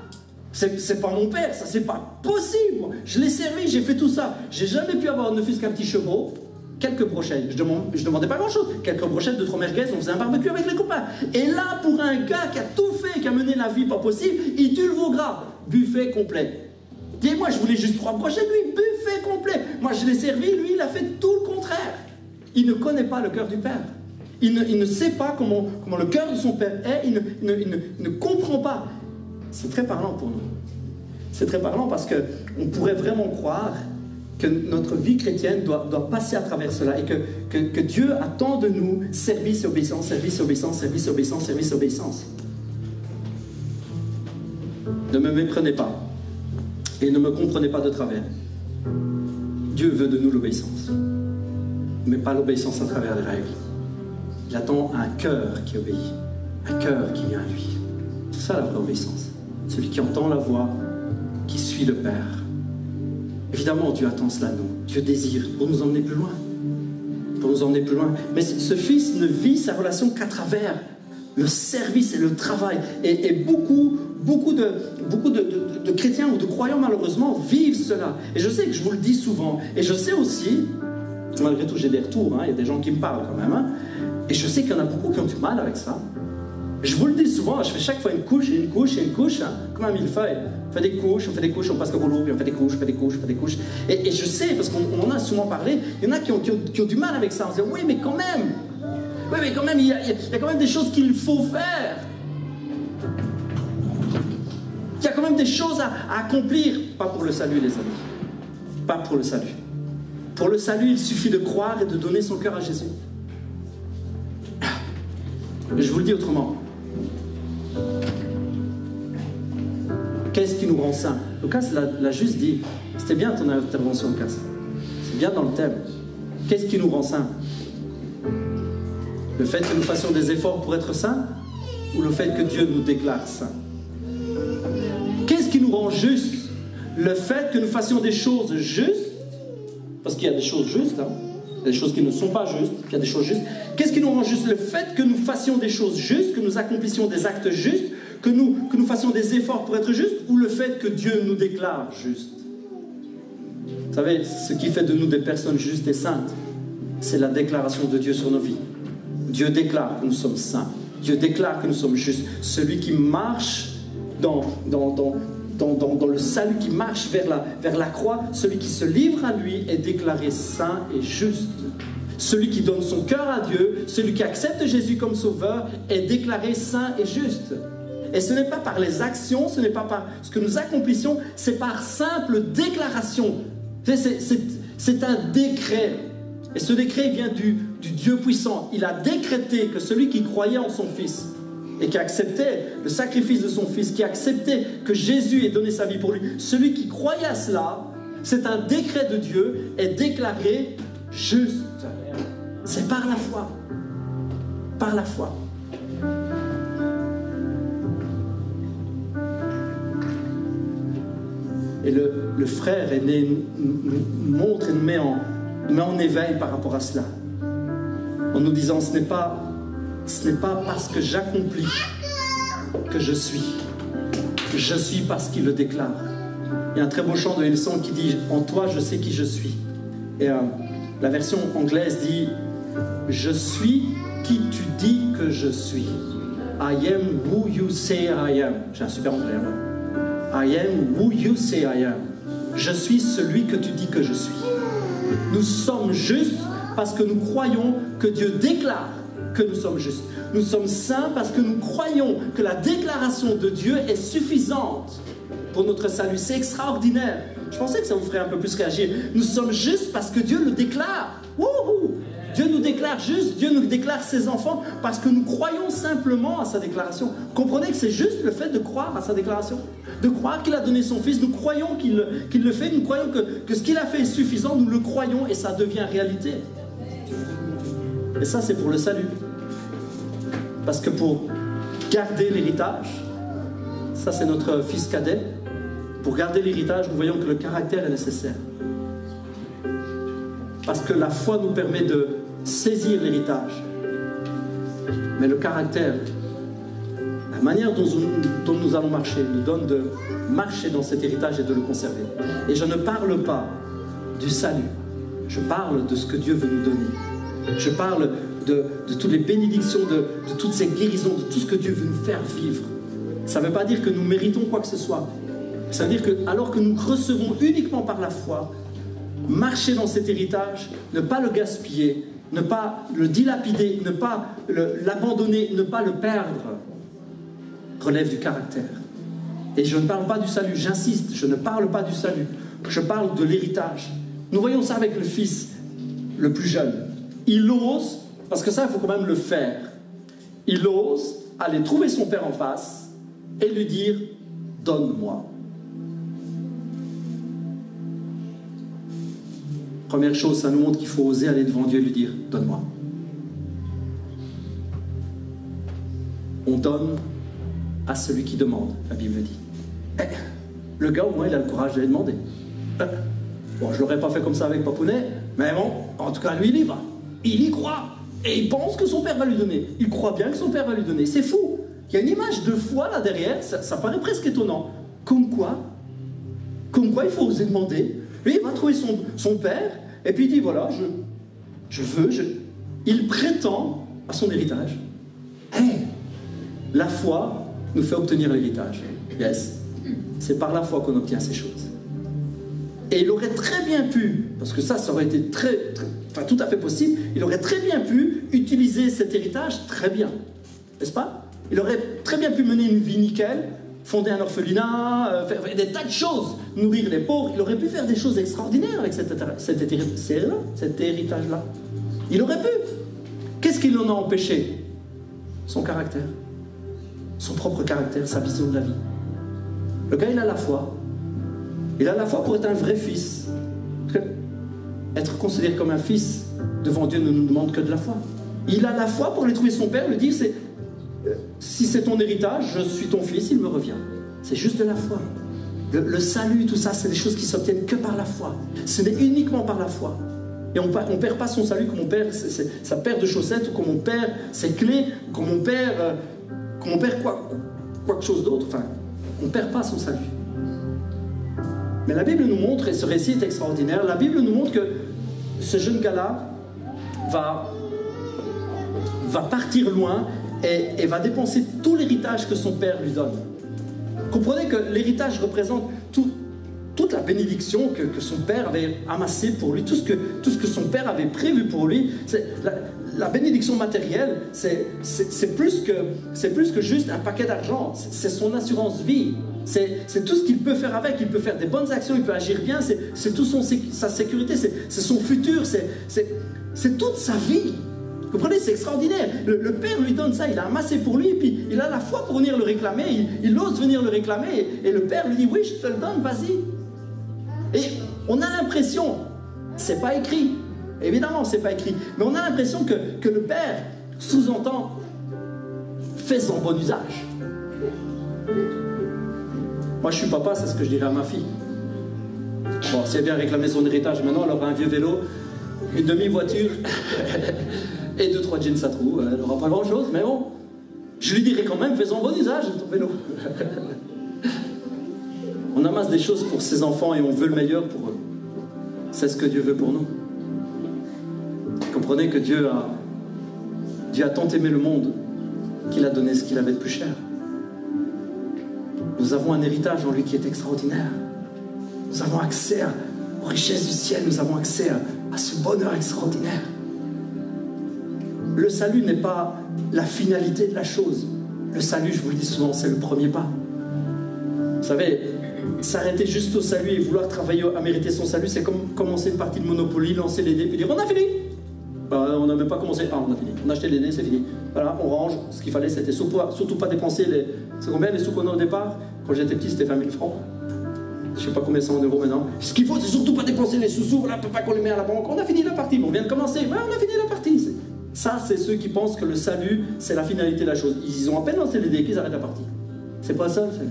C'est pas mon père, ça c'est pas possible. Je l'ai servi, j'ai fait tout ça. J'ai jamais pu avoir ne fût-ce qu'un petit chevreau. Quelques brochettes, je demandais pas grand-chose. Quelques brochettes, 2-3 merguez, on faisait un barbecue avec les copains. Et là, pour un gars qui a tout fait, qui a mené la vie pas possible, il tue le veau gras. Buffet complet. Et moi, je voulais juste 3 brochettes, lui, buffet complet. Moi, je l'ai servi, lui, il a fait tout le contraire. Il ne connaît pas le cœur du Père. Il ne sait pas comment le cœur de son Père est, il ne comprend pas. C'est très parlant pour nous. C'est très parlant parce qu'on pourrait vraiment croire que notre vie chrétienne doit passer à travers cela et que Dieu attend de nous service et obéissance, service et obéissance, service et obéissance, service et obéissance. Ne me méprenez pas et ne me comprenez pas de travers. Dieu veut de nous l'obéissance, mais pas l'obéissance à travers les règles. Il attend un cœur qui obéit, un cœur qui vient à lui. C'est ça la vraie obéissance. Celui qui entend la voix, qui suit le Père. Évidemment, Dieu attend cela de nous. Dieu désire pour nous emmener plus loin. Pour nous emmener plus loin. Mais ce fils ne vit sa relation qu'à travers le service et le travail. Et beaucoup de chrétiens ou de croyants, malheureusement, vivent cela. Et je sais que je vous le dis souvent. Et je sais aussi, malgré tout, j'ai des retours. Hein, il y a des gens qui me parlent quand même. Hein, et je sais qu'il y en a beaucoup qui ont du mal avec ça. Je vous le dis souvent, je fais chaque fois une couche et une couche et une couche, hein, comme un millefeuille. On fait des couches, on passe le rouleau, puis on fait des couches, on fait des couches, on fait des couches. Et je sais, parce qu'on en a souvent parlé, il y en a qui ont du mal avec ça. On se dit, oui, mais quand même, il y a quand même des choses qu'il faut faire. Il y a quand même des choses à accomplir. Pas pour le salut, les amis. Pas pour le salut. Pour le salut, il suffit de croire et de donner son cœur à Jésus. Je vous le dis autrement. Qu'est-ce qui nous rend saints? Lucas l'a juste dit. C'était bien ton intervention, Lucas. C'est bien dans le thème. Qu'est-ce qui nous rend saints? Le fait que nous fassions des efforts pour être saints, ou le fait que Dieu nous déclare saints? Qu'est-ce qui nous rend justes? Le fait que nous fassions des choses justes, parce qu'il y a des choses justes, hein? Il y a des choses qui ne sont pas justes, puis il y a des choses justes. Qu'est-ce qui nous rend justes? Le fait que nous fassions des choses justes, que nous accomplissions des actes justes, que nous fassions des efforts pour être justes, ou le fait que Dieu nous déclare justes? Vous savez, ce qui fait de nous des personnes justes et saintes, c'est la déclaration de Dieu sur nos vies. Dieu déclare que nous sommes saints. Dieu déclare que nous sommes justes. Celui qui marche dans le salut, qui marche vers la croix, celui qui se livre à lui est déclaré saint et juste. Celui qui donne son cœur à Dieu, celui qui accepte Jésus comme sauveur, est déclaré saint et juste. Et ce n'est pas par les actions, ce n'est pas par ce que nous accomplissions, c'est par simple déclaration. C'est un décret. Et ce décret vient du Dieu puissant. Il a décrété que celui qui croyait en son Fils et qui acceptait le sacrifice de son Fils, qui acceptait que Jésus ait donné sa vie pour lui, celui qui croyait à cela, c'est un décret de Dieu, est déclaré juste. C'est par la foi. Par la foi. Et le frère aîné nous montre et nous met en éveil par rapport à cela. En nous disant, ce n'est pas parce que j'accomplis que je suis. Je suis parce qu'il le déclare. Il y a un très beau chant de Hillsong qui dit « En toi, je sais qui je suis ». Et la version anglaise dit « Je suis qui tu dis que je suis ». I am who you say I am. J'ai un super anglais. I am who you say I am. Je suis celui que tu dis que je suis. Nous sommes justes parce que nous croyons que Dieu déclare que nous sommes justes. Nous sommes saints parce que nous croyons que la déclaration de Dieu est suffisante pour notre salut. C'est extraordinaire. Je pensais que ça vous ferait un peu plus réagir. Nous sommes justes parce que Dieu le déclare. Wouhou! Dieu nous déclare juste, Dieu nous déclare ses enfants parce que nous croyons simplement à sa déclaration. Comprenez que c'est juste le fait de croire à sa déclaration, de croire qu'il a donné son Fils. Nous croyons qu'il le fait, nous croyons que ce qu'il a fait est suffisant, nous le croyons et ça devient réalité. Et ça, c'est pour le salut. Parce que pour garder l'héritage, ça c'est notre fils cadet, pour garder l'héritage, nous voyons que le caractère est nécessaire. Parce que la foi nous permet de saisir l'héritage. Mais le caractère, la manière dont nous allons marcher, nous donne de marcher dans cet héritage et de le conserver. Et je ne parle pas du salut. Je parle de ce que Dieu veut nous donner. Je parle de toutes les bénédictions, de toutes ces guérisons, de tout ce que Dieu veut nous faire vivre. Ça ne veut pas dire que nous méritons quoi que ce soit. Ça veut dire que alors que nous recevons uniquement par la foi, marcher dans cet héritage, ne pas le gaspiller, ne pas le dilapider, ne pas l'abandonner, ne pas le perdre, relève du caractère. Et je ne parle pas du salut, j'insiste, je ne parle pas du salut, je parle de l'héritage. Nous voyons ça avec le fils le plus jeune. Il ose, parce que ça, il faut quand même le faire, il ose aller trouver son père en face et lui dire « Donne-moi ». Première chose, ça nous montre qu'il faut oser aller devant Dieu et lui dire « Donne-moi ». On donne à celui qui demande, la Bible dit. Le gars, au moins, il a le courage d'aller demander. Bon, je ne l'aurais pas fait comme ça avec Papounet, mais bon, en tout cas, lui, il y va. Il y croit. Et il pense que son père va lui donner. Il croit bien que son père va lui donner. C'est fou. Il y a une image de foi là derrière, ça paraît presque étonnant. Comme quoi, il faut oser demander. Lui, il va trouver son père, et puis il dit, voilà, il prétend à son héritage. Hey, la foi nous fait obtenir l'héritage. Yes. c'est par la foi qu'on obtient ces choses. Et il aurait très bien pu, parce que ça aurait été tout à fait possible, il aurait très bien pu utiliser cet héritage très bien, n'est-ce pas? Il aurait très bien pu mener une vie nickel, fonder un orphelinat, faire des tas de choses, nourrir les pauvres. Il aurait pu faire des choses extraordinaires avec cet héritage-là. Il aurait pu. Qu'est-ce qui l'en a empêché? Son caractère. Son propre caractère, sa vision de la vie. Le gars, il a la foi. Il a la foi pour être un vrai fils. Être considéré comme un fils devant Dieu ne nous demande que de la foi. Il a la foi pour aller trouver son père, lui dire, si c'est ton héritage, je suis ton fils, il me revient. C'est juste de la foi. Le salut, tout ça, c'est des choses qui s'obtiennent que par la foi. Ce n'est uniquement par la foi. Et on ne perd pas son salut comme on perd sa paire de chaussettes, ou comme on perd ses clés, comme on perd quoi que chose d'autre. Enfin, on ne perd pas son salut. Mais la Bible nous montre, et ce récit est extraordinaire, la Bible nous montre que ce jeune gars-là va partir loin et va dépenser tout l'héritage que son père lui donne. Comprenez que l'héritage représente toute la bénédiction que son père avait amassée pour lui, tout ce que son père avait prévu pour lui. La bénédiction matérielle, c'est plus que juste un paquet d'argent, c'est son assurance vie. C'est tout ce qu'il peut faire avec. Il peut faire des bonnes actions, il peut agir bien, c'est toute sa sécurité, c'est son futur, c'est toute sa vie. Vous comprenez, c'est extraordinaire. Le père lui donne ça, il a amassé pour lui, et puis il a la foi pour venir le réclamer, il ose venir le réclamer, et le père lui dit, oui, je te le donne, vas-y. Et on a l'impression, c'est pas écrit, évidemment c'est pas écrit, mais on a l'impression que le père sous-entend, fais-en bon usage. Moi je suis papa, c'est ce que je dirais à ma fille. Bon, si elle vient réclamer son héritage maintenant, elle aura un vieux vélo, une demi-voiture et 2-3 jeans à trous. Elle n'aura pas grand-chose, mais bon, je lui dirai quand même, fais-en bon usage de ton vélo. On amasse des choses pour ses enfants et on veut le meilleur pour eux. C'est ce que Dieu veut pour nous. Comprenez que Dieu a tant aimé le monde qu'il a donné ce qu'il avait de plus cher. Nous avons un héritage en lui qui est extraordinaire. Nous avons accès aux richesses du ciel, nous avons accès à ce bonheur extraordinaire. Le salut n'est pas la finalité de la chose. Le salut, je vous le dis souvent, c'est le premier pas. Vous savez, s'arrêter juste au salut et vouloir travailler à mériter son salut, c'est comme commencer une partie de Monopoly, lancer les dés, puis dire on a fini. Ben, on n'a même pas commencé. Ah, on a fini. On a acheté les dés, c'est fini. Voilà, on range. Ce qu'il fallait, c'était surtout pas dépenser les. C'est combien les sous qu'on a au départ? Quand j'étais petit, c'était 20 000 francs. Je ne sais pas combien c'est en euros maintenant. Ce qu'il faut, c'est surtout pas dépenser les sous-sous. Voilà, pas qu'on les met à la banque. On a fini la partie. On vient de commencer. Ouais, on a fini la partie. Ça, c'est ceux qui pensent que le salut, c'est la finalité de la chose. Ils ont à peine lancé les dés qu'ils arrêtent la partie. C'est pas ça le salut.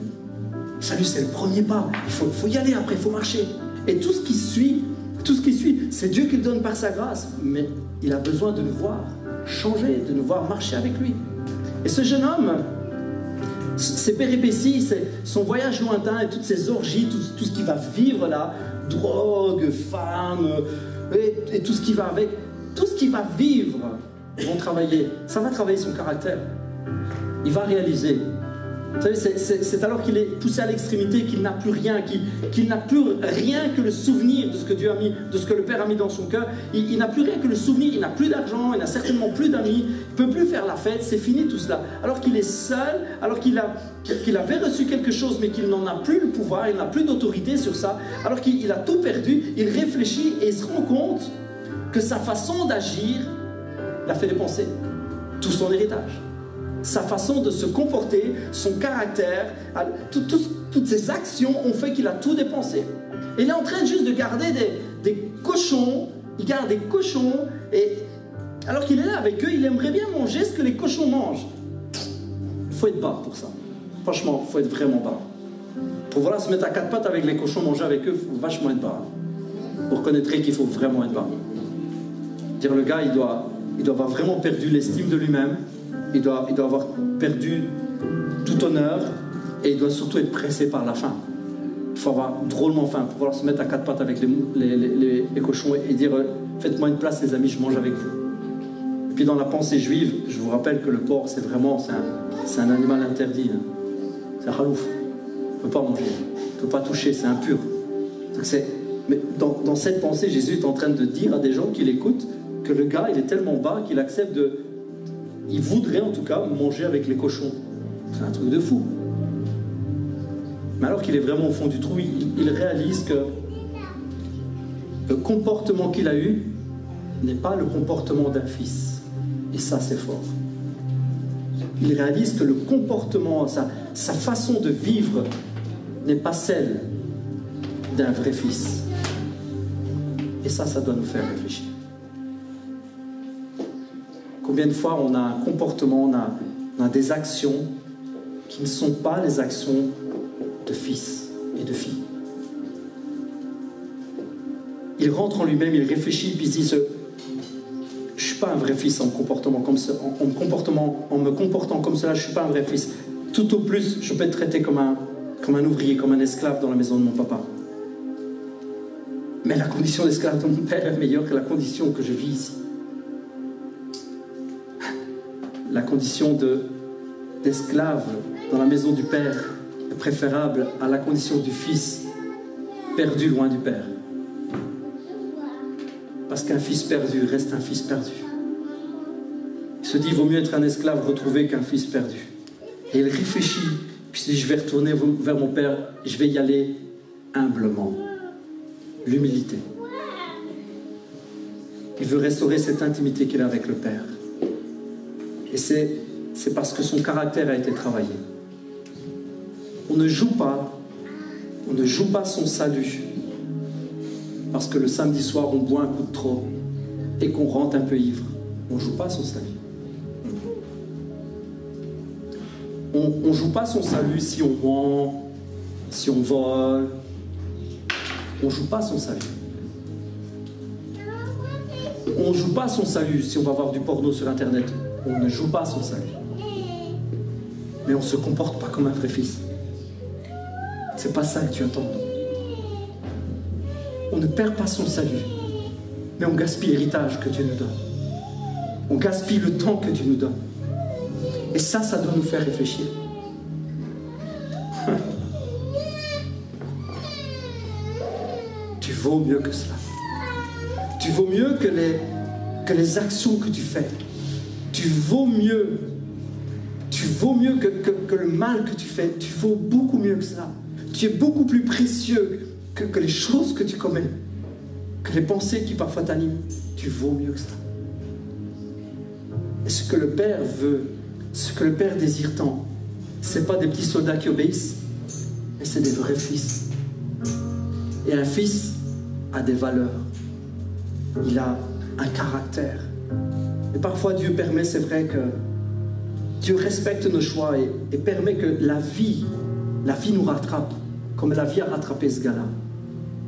Le salut, c'est le premier pas. Il faut y aller après, il faut marcher. Et tout ce qui suit, c'est Dieu qui le donne par sa grâce. Mais il a besoin de nous voir changer, de nous voir marcher avec lui. Et ce jeune homme, ses péripéties, son voyage lointain et toutes ces orgies, tout ce qu'il va vivre là, drogue, femmes, et tout ce qui va avec, tout ce qu'il va vivre, ça va travailler son caractère. Il va réaliser. Vous savez, c'est alors qu'il est poussé à l'extrémité qu'il n'a plus rien, qu'il n'a plus rien que le souvenir de ce que Dieu a mis, de ce que le Père a mis dans son cœur. Il n'a plus rien que le souvenir, il n'a plus d'argent, il n'a certainement plus d'amis, il ne peut plus faire la fête, c'est fini tout cela. Alors qu'il est seul, alors qu'il avait reçu quelque chose mais qu'il n'en a plus le pouvoir, il n'a plus d'autorité sur ça, alors qu'il a tout perdu, il réfléchit et il se rend compte que sa façon d'agir l'a fait dépenser tout son héritage. Sa façon de se comporter, son caractère, toutes ses actions ont fait qu'il a tout dépensé. Et il est en train juste de garder des cochons, il garde des cochons, et alors qu'il est là avec eux, il aimerait bien manger ce que les cochons mangent. Il faut être bas pour ça. Franchement, il faut être vraiment bas. Pour voilà, se mettre à quatre pattes avec les cochons, manger avec eux, il faut vachement être bas. Vous reconnaîtrez qu'il faut vraiment être bas. Dire le gars, il doit avoir vraiment perdu l'estime de lui-même. Il doit avoir perdu tout honneur et il doit surtout être pressé par la faim. Il faut avoir drôlement faim pour pouvoir se mettre à quatre pattes avec les cochons et dire faites-moi une place les amis, je mange avec vous. Et puis dans la pensée juive, je vous rappelle que le porc c'est un animal interdit. Hein. C'est un halouf. ne peut pas manger, ne peut pas toucher, c'est impur. Donc mais dans cette pensée, Jésus est en train de dire à des gens qui l'écoutent que le gars, il est tellement bas qu'il accepte il voudrait en tout cas manger avec les cochons. C'est un truc de fou. Mais alors qu'il est vraiment au fond du trou, il réalise que le comportement qu'il a eu n'est pas le comportement d'un fils. Et ça, c'est fort. Il réalise que le comportement, sa façon de vivre n'est pas celle d'un vrai fils. Et ça doit nous faire réfléchir. Combien de fois on a un comportement, on a des actions qui ne sont pas les actions de fils et de filles. Il rentre en lui-même, il réfléchit, puis il se dit, je ne suis pas un vrai fils en me comportant comme ça, en me comportant comme cela, je ne suis pas un vrai fils. Tout au plus, je peux être traité comme un ouvrier, comme un esclave dans la maison de mon papa. Mais la condition d'esclave de mon père est meilleure que la condition que je vis ici. La condition d'esclave dans la maison du père est préférable à la condition du fils perdu loin du père. Parce qu'un fils perdu reste un fils perdu. Il se dit, il vaut mieux être un esclave retrouvé qu'un fils perdu. Et il réfléchit, puis il se dit, je vais retourner vers mon père, je vais y aller humblement. L'humilité. Il veut restaurer cette intimité qu'il a avec le père. Et c'est parce que son caractère a été travaillé. On ne joue pas son salut parce que le samedi soir on boit un coup de trop et qu'on rentre un peu ivre. On ne joue pas son salut. On ne joue pas son salut si on ment, si on vole. On ne joue pas son salut. On ne joue pas son salut si on va voir du porno sur Internet. On ne joue pas son salut. Mais on ne se comporte pas comme un vrai fils. C'est pas ça que tu attends. On ne perd pas son salut, mais on gaspille l'héritage que Dieu nous donne. On gaspille le temps que Dieu nous donne. Et ça doit nous faire réfléchir. Tu vaux mieux que cela. Tu vaux mieux que les actions que tu fais. Tu vaux mieux que le mal que tu fais. Tu vaux beaucoup mieux que cela. Tu es beaucoup plus précieux que les choses que tu commets, que les pensées qui parfois t'animent. Tu vaux mieux que cela. Et ce que le Père veut, ce que le Père désire tant, ce n'est pas des petits soldats qui obéissent, mais c'est des vrais fils. Et un fils a des valeurs. Il a un caractère. Et parfois Dieu permet, c'est vrai que Dieu respecte nos choix et permet que la vie nous rattrape, comme la vie a rattrapé ce gars-là.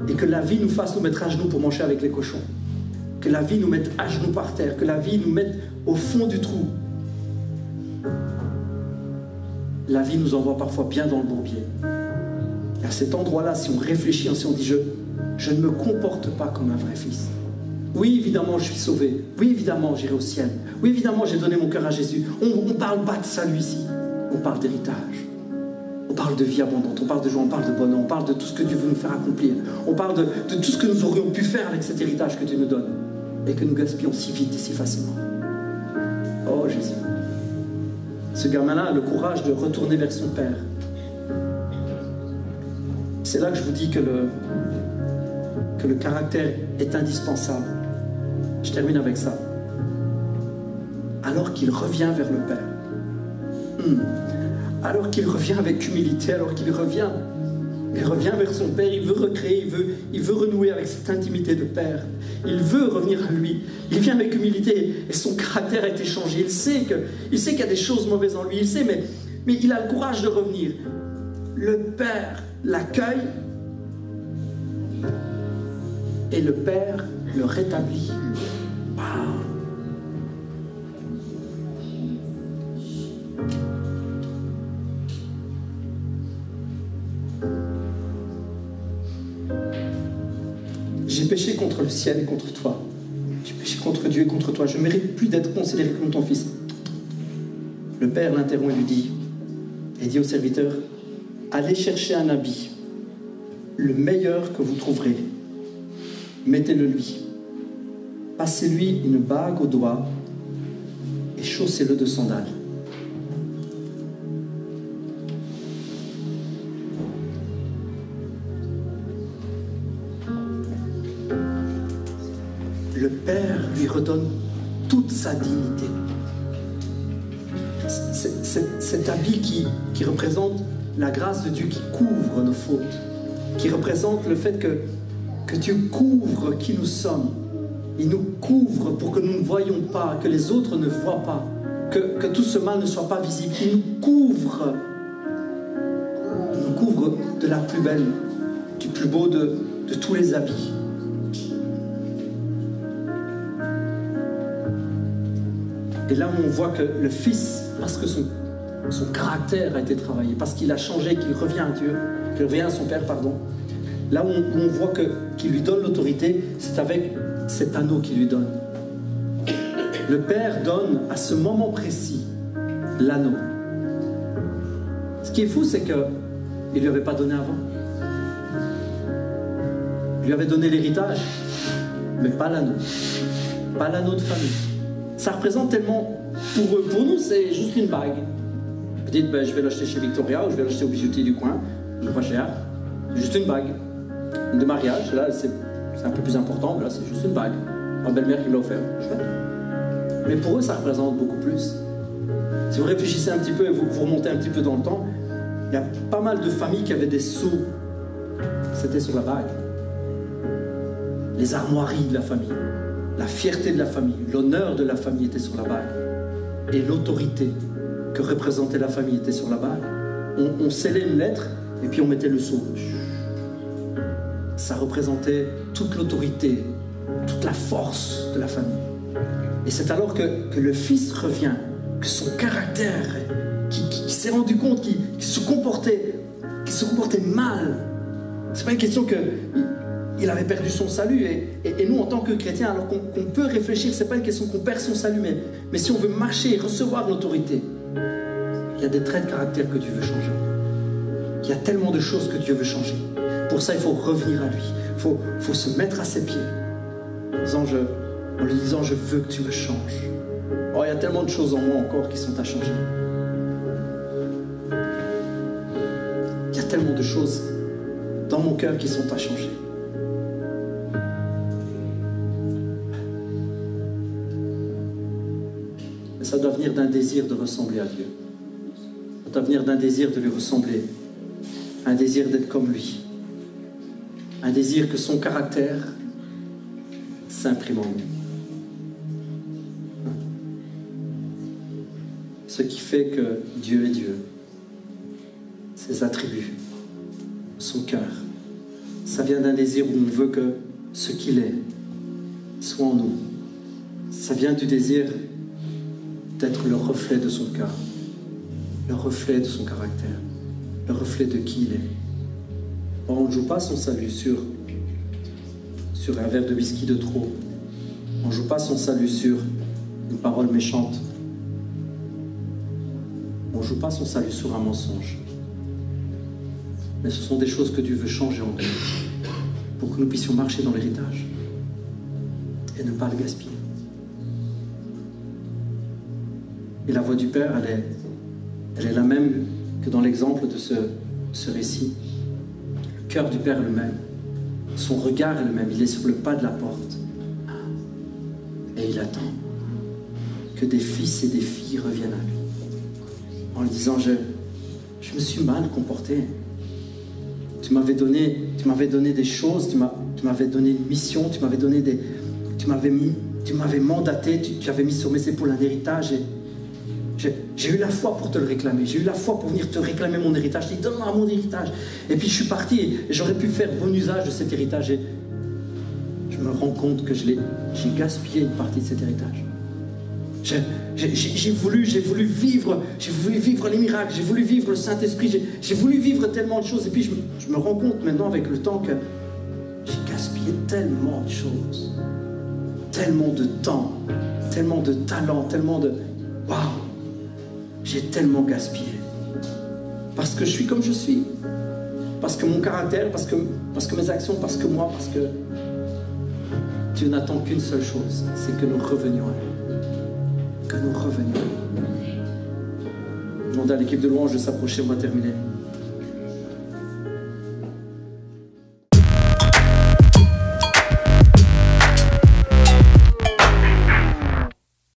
Et que la vie nous fasse nous mettre à genoux pour manger avec les cochons. Que la vie nous mette à genoux par terre, que la vie nous mette au fond du trou. La vie nous envoie parfois bien dans le bourbier. Et à cet endroit-là, si on réfléchit, si on dit je ne me comporte pas comme un vrai fils. Oui, évidemment, je suis sauvé. Oui, évidemment, j'irai au ciel. Oui, évidemment, j'ai donné mon cœur à Jésus. On ne parle pas de salut ici. On parle d'héritage. On parle de vie abondante. On parle de joie. On parle de bonheur. On parle de tout ce que Dieu veut nous faire accomplir. On parle de tout ce que nous aurions pu faire avec cet héritage que Dieu nous donne. Et que nous gaspillons si vite et si facilement. Oh, Jésus. Ce gamin-là a le courage de retourner vers son Père. C'est là que je vous dis que le caractère est indispensable. Je termine avec ça. Alors qu'il revient vers le Père, alors qu'il revient avec humilité, alors qu'il revient vers son Père, il veut recréer, il veut renouer avec cette intimité de Père. Il veut revenir à lui. Il vient avec humilité et son caractère a été changé. Il sait qu'il y a des choses mauvaises en lui, il sait, mais il a le courage de revenir. Le Père l'accueille et le Père le rétablit. Wow. J'ai péché contre le ciel et contre toi. J'ai péché contre Dieu et contre toi. Je ne mérite plus d'être considéré comme ton fils. Le Père l'interrompt et lui dit, au serviteur, allez chercher un habit, le meilleur que vous trouverez. Mettez-le lui. Passez-lui une bague au doigt et chaussez-le de sandales. Le Père lui redonne toute sa dignité. Cet habit qui représente la grâce de Dieu qui couvre nos fautes, qui représente le fait que Dieu couvre qui nous sommes. Il nous couvre pour que nous ne voyions pas, que les autres ne voient pas, que tout ce mal ne soit pas visible. Il nous couvre de la plus belle, du plus beau de tous les habits. Et là où on voit que le Fils, parce que son caractère a été travaillé, parce qu'il a changé, qu'il revient à Dieu, qu'il revient à son Père, pardon, là où on voit qu'il lui donne l'autorité, c'est avec cet anneau qu'il lui donne. Le Père donne à ce moment précis l'anneau. Ce qui est fou, c'est qu'il ne lui avait pas donné avant. Il lui avait donné l'héritage, mais pas l'anneau. Pas l'anneau de famille. Ça représente tellement, pour eux, pour nous, c'est juste une bague. Vous dites, ben, je vais l'acheter chez Victoria ou je vais l'acheter au bijoutier du coin, pas cher, juste une bague de mariage. Là, c'est un peu plus important, mais là, c'est juste une bague. Ma belle-mère qui me l'a offert. Mais pour eux, ça représente beaucoup plus. Si vous réfléchissez un petit peu et vous remontez un petit peu dans le temps, il y a pas mal de familles qui avaient des sceaux. C'était sur la bague. Les armoiries de la famille. La fierté de la famille, l'honneur de la famille était sur la bague. Et l'autorité que représentait la famille était sur la bague. On scellait une lettre et puis on mettait le sceau. Ça représentait toute l'autorité, toute la force de la famille. Et c'est alors que le Fils revient, que son caractère, qui s'est rendu compte qu'il se comportait mal. C'est pas une question que... Il avait perdu son salut et nous en tant que chrétiens, alors qu'on peut réfléchir, c'est pas une question qu'on perd son salut, mais si on veut marcher et recevoir l'autorité, il y a des traits de caractère que Dieu veut changer. Il y a tellement de choses que Dieu veut changer. Pour ça, il faut revenir à lui. Il faut se mettre à ses pieds en lui disant, je veux que tu me changes. Oh, il y a tellement de choses en moi encore qui sont à changer. Il y a tellement de choses dans mon cœur qui sont à changer. Ça doit venir d'un désir de ressembler à Dieu. Ça doit venir d'un désir de lui ressembler. Un désir d'être comme lui. Un désir que son caractère s'imprime en nous. Ce qui fait que Dieu est Dieu. Ses attributs. Son cœur. Ça vient d'un désir où on veut que ce qu'il est soit en nous. Ça vient du désir d'être le reflet de son cœur, le reflet de son caractère, le reflet de qui il est. Or, on ne joue pas son salut sur un verre de whisky de trop. On ne joue pas son salut sur une parole méchante. On ne joue pas son salut sur un mensonge. Mais ce sont des choses que Dieu veut changer en nous pour que nous puissions marcher dans l'héritage et ne pas le gaspiller. Et la voix du Père, elle est la même que dans l'exemple de ce récit. Le cœur du Père est le même. Son regard est le même. Il est sur le pas de la porte. Et il attend que des fils et des filles reviennent à lui. En lui disant, je me suis mal comporté. Tu m'avais donné des choses, tu m'avais donné une mission, tu m'avais mandaté, tu avais mis sur mes épaules un héritage et j'ai eu la foi pour te le réclamer. J'ai eu la foi pour venir te réclamer mon héritage. Je dis, donne-moi mon héritage. Et puis je suis parti et j'aurais pu faire bon usage de cet héritage. Et je me rends compte que j'ai gaspillé une partie de cet héritage. J'ai voulu vivre les miracles. J'ai voulu vivre le Saint-Esprit. J'ai voulu vivre tellement de choses. Et puis je me rends compte maintenant avec le temps que j'ai gaspillé tellement de choses. Tellement de temps. Tellement de talent. Tellement de... Waouh! J'ai tellement gaspillé. Parce que je suis comme je suis. Parce que mon caractère, parce que mes actions, parce que moi, parce que Dieu n'attend qu'une seule chose, c'est que nous revenions à lui. Que nous revenions à lui. Je demande à l'équipe de louange de s'approcher, on va terminer.